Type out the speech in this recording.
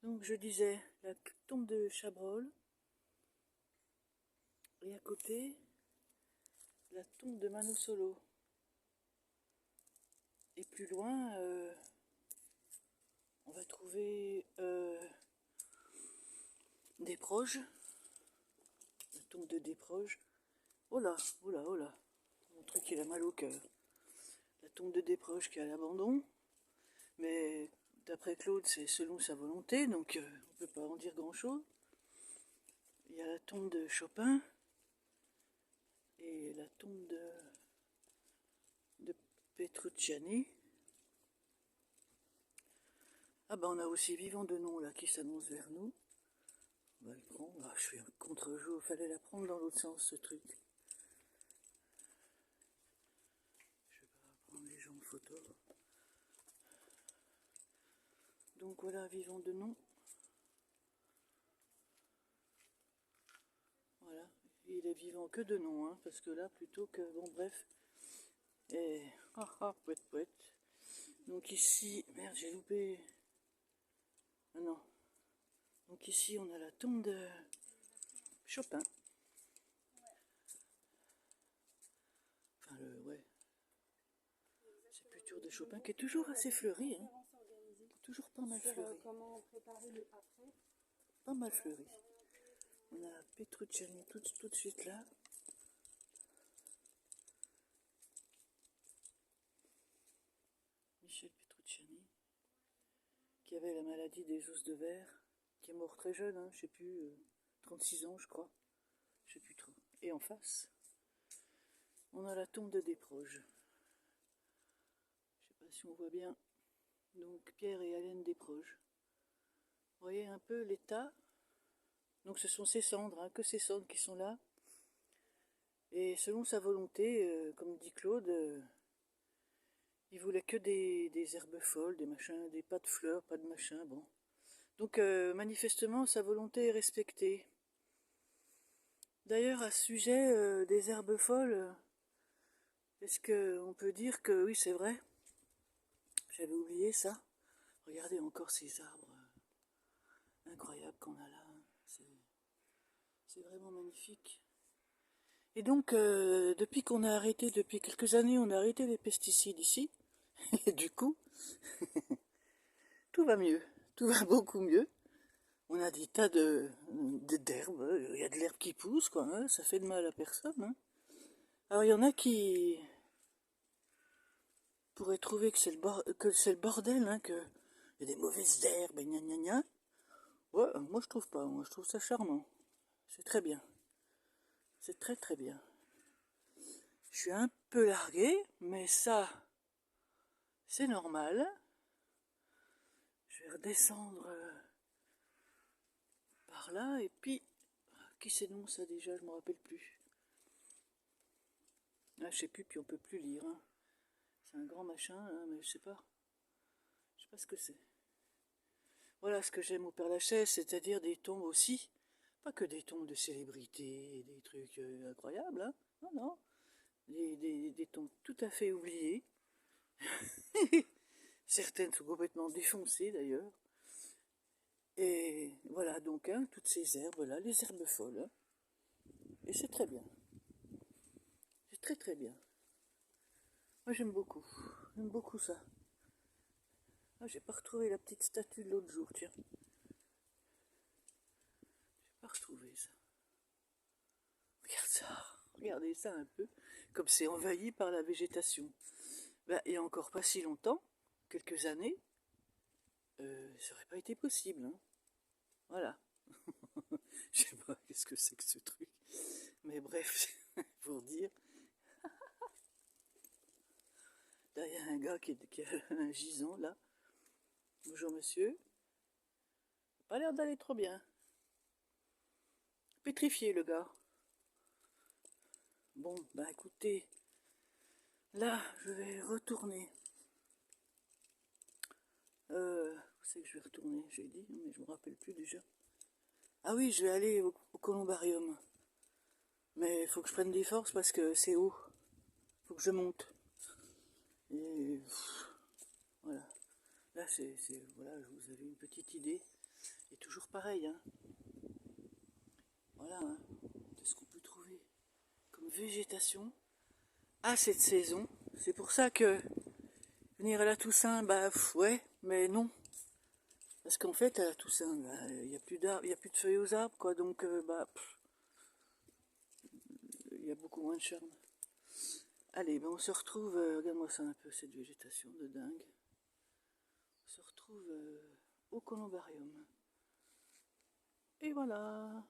Donc je disais, la tombe de Chabrol, et à côté, la tombe de Mano Solo. Et plus loin, on va trouver Desproges, la tombe de Desproges. Oh là, oh là, oh là, mon truc il a mal au cœur. La tombe de Desproges qui est à l'abandon, mais d'après Claude, c'est selon sa volonté, donc on ne peut pas en dire grand-chose. Il y a la tombe de Chopin et la tombe de Petrucciani. Ah ben on a aussi Vivant de Nom là qui s'annonce vers nous. On va le prendre. Ah, je fais un contre-jour, fallait la prendre dans l'autre sens ce truc. Je vais pas prendre les gens en photo. Donc voilà, Vivant de Nom. Voilà, il est vivant que de nom, hein, parce que là plutôt que... Bon bref. Et... pouette pouette. Donc ici... Merde, j'ai loupé... Ah non. Donc ici on a la tombe de Chopin. Enfin ouais. Sépulture de Chopin qui est toujours assez fleurie, hein. Toujours pas mal fleuri. Comment préparer le après. Pas mal fleuri. On a Petrucciani tout de suite là. Michel Petrucciani, qui avait la maladie des os de verre, qui est mort très jeune, hein, je sais plus, 36 ans je crois, je sais plus trop. Et en face, on a la tombe de Desproges. Je sais pas si on voit bien. Donc Pierre et Hélène Desproges. Vous voyez un peu l'état. Donc ce sont ces cendres, hein, que ces cendres qui sont là. Et selon sa volonté, comme dit Claude, il voulait que des herbes folles, des machins, des pas de fleurs, pas de machins, bon. Donc manifestement sa volonté est respectée. D'ailleurs à ce sujet des herbes folles, est-ce qu'on peut dire que oui c'est vrai, j'avais oublié ça. Regardez encore ces arbres incroyables qu'on a là, c'est vraiment magnifique. Et donc depuis qu'on a arrêté, depuis quelques années on a arrêté les pesticides ici, et du coup tout va mieux, tout va beaucoup mieux. On a des tas d'herbes, il y a de l'herbe qui pousse, quoi, hein, ça fait de mal à personne. Hein. Alors il y en a qui pourraient trouver que c'est le bordel, hein, qu'il y a des mauvaises herbes, et gna gna gna. Ouais, moi je trouve pas, moi je trouve ça charmant. C'est très bien. C'est très très bien. Je suis un peu larguée, mais ça, c'est normal. Je vais redescendre par là, et puis... Qui c'est non ça déjà, je me rappelle plus. Ah, je sais plus, puis on peut plus lire. Hein. C'est un grand machin, hein, mais je sais pas. Je sais pas ce que c'est. Voilà ce que j'aime au Père-Lachaise, c'est-à-dire des tombes aussi. Pas que des tombes de célébrités, des trucs incroyables, hein. Non, non. Des tombes tout à fait oubliées. Certaines sont complètement défoncées d'ailleurs. Et voilà donc, hein, toutes ces herbes-là, les herbes folles. Hein. Et c'est très bien. C'est très très bien. Moi j'aime beaucoup. J'aime beaucoup ça. Ah, j'ai pas retrouvé la petite statue de l'autre jour, tiens. J'ai pas retrouvé ça. Regarde ça. Regardez ça un peu. Comme c'est envahi par la végétation. Ben, il y a encore pas si longtemps, quelques années, ça aurait pas été possible. Hein. Voilà. Je sais pas qu'est-ce que c'est que ce truc. Mais bref, pour dire. Là, il y a un gars qui a un gisant, là. Bonjour, monsieur. Pas l'air d'aller trop bien. Pétrifié, le gars. Bon, bah écoutez. Là, je vais retourner. Où c'est que je vais retourner? J'ai dit, mais je me rappelle plus déjà. Ah oui, je vais aller au columbarium. Mais il faut que je prenne des forces parce que c'est haut. Il faut que je monte. Et voilà. Là, voilà, je vous avais une petite idée. Et toujours pareil, hein. Voilà, hein. C'est ce qu'on peut trouver comme végétation à cette saison. C'est pour ça que venir à la Toussaint, bah ouais, mais non. Parce qu'en fait, à la Toussaint, il n'y a plus d'arbres, il n'y a plus de feuilles aux arbres, quoi. Donc, il y a beaucoup moins de charme. Allez, ben on se retrouve, regarde-moi ça un peu, cette végétation de dingue. On se retrouve au columbarium. Et voilà.